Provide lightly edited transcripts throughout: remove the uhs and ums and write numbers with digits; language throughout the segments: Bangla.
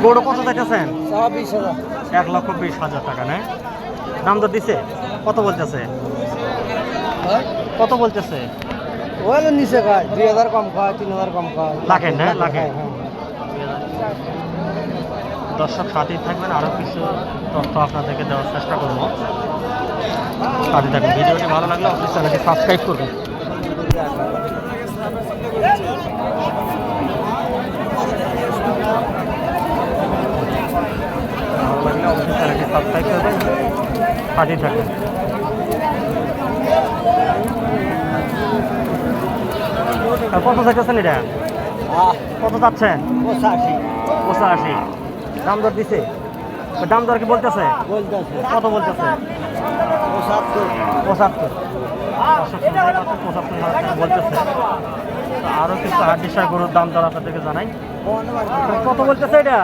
গরু কত চাইতেছেন? 1,20,000 টাকা নেয়। দাম দর দিছে? কত বলতেছে? কত বলতেছে? ওইলে নিচে খায় 2,000 কম খায় 3,000 কম খায় লাখের না লাখে। দর্শক সাথেই থাকবেন, আরও কিছু তথ্য আপনাদেরকে দেওয়ার চেষ্টা করবো। সাথে থাকবেন। ভিডিওটি ভালো লাগলে অবশ্যই চ্যানেলটি সাবস্ক্রাইব করবেন। ভালো লাগলে অবশ্যই চ্যানেলটি সাবস্ক্রাইব করবেন, সাথেই থাকবেন। কত চাইতেছেন এটা? কত চাচ্ছেন? 85। দাম দর দিছে? দাম দর কি বলতেছে? কত বলতেছে? 75। 75,000 বলতেছে। আরও কিছু হাড্ডিসার গরুর দাম দর আপনাদেরকে জানাই। কত বলতেছে এটা?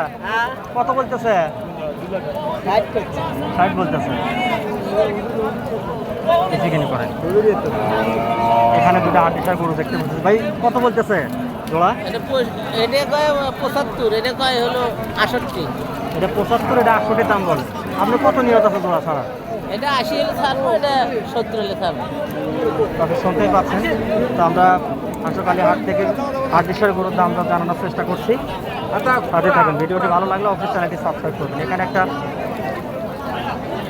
কত বলতেছে? 60 বলতেছে। বেশি কিনে করেন। এখানে দুটো হাড্ডিসার গরু দেখতে পাচ্ছি ভাই। কত বলতেছে জোড়া? এটা কয় 75, এটা কয় হলো 68। এটা 75, এটা 68 দাম বলে। আপনি কত নিয়ত আছে জোড়া ছাড়া? এটা 80 হলে ছাড়বো, এটা 70 হলে ছাড়বো। আপনি শুনতেই পাচ্ছেন। তো আমরা হাঁসকালি হাট থেকে হাড্ডিসার গরুর দাম দর জানানোর চেষ্টা করছি। সাথে থাকেন। ভিডিওটি ভালো লাগলে অবশ্যই চ্যানেলটি সাবস্ক্রাইব করবেন। এখানে একটা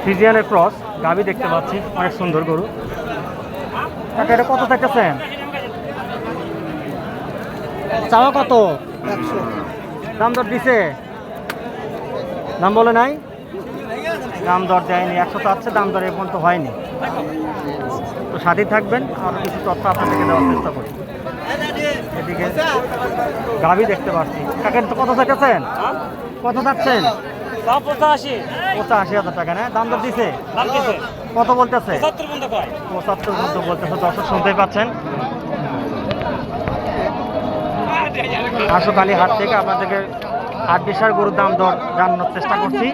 ফ্রিজিয়ানের ক্রস গাভি দেখতে পাচ্ছি, অনেক সুন্দর গরু। কাকা এটা কত চাইতেছেন? চাওয়া কত? 100। দাম দর দিছে? দাম বলে নাই? দাম দর দেয়নি। 100 চাচ্ছে, দাম দর এ পর্যন্ত হয়নি। তো সাথেই থাকবেন, আরও কিছু তথ্য আপনাদেরকে দেওয়ার চেষ্টা করি। এদিকে গাভি দেখতে পাচ্ছি। কাকের তো কত চাইতেছেন? কত চাচ্ছেন? 85,000 টাকা না? দাম দর দিছে? কত বলতেছে? 75 মতো বলতেছে। দর্শক শুনতেই পাচ্ছেন। হাঁসকালি হাট থেকে আপনাদেরকে হাড্ডিসার গরুর দাম দর জানানোর চেষ্টা করছি।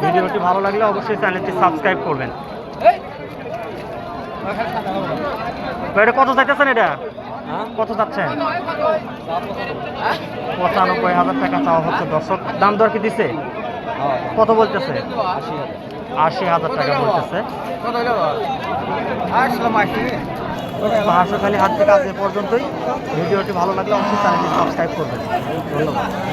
ভিডিওটি ভালো লাগলে অবশ্যই চ্যানেলটি সাবস্ক্রাইব করবেন। এটা কত চাইতেছেন? এটা কত চাচ্ছেন? 95,000 টাকা চাওয়া হচ্ছে। দর্শক দাম দর কি দিছে? কত বলতেছে? 80,000 টাকা বলতেছে। হাঁসকালি হাট থেকে আজ এ পর্যন্তই। ভিডিওটি ভালো লাগলে অবশ্যই চ্যানেলটি সাবস্ক্রাইব করবেন। ধন্যবাদ।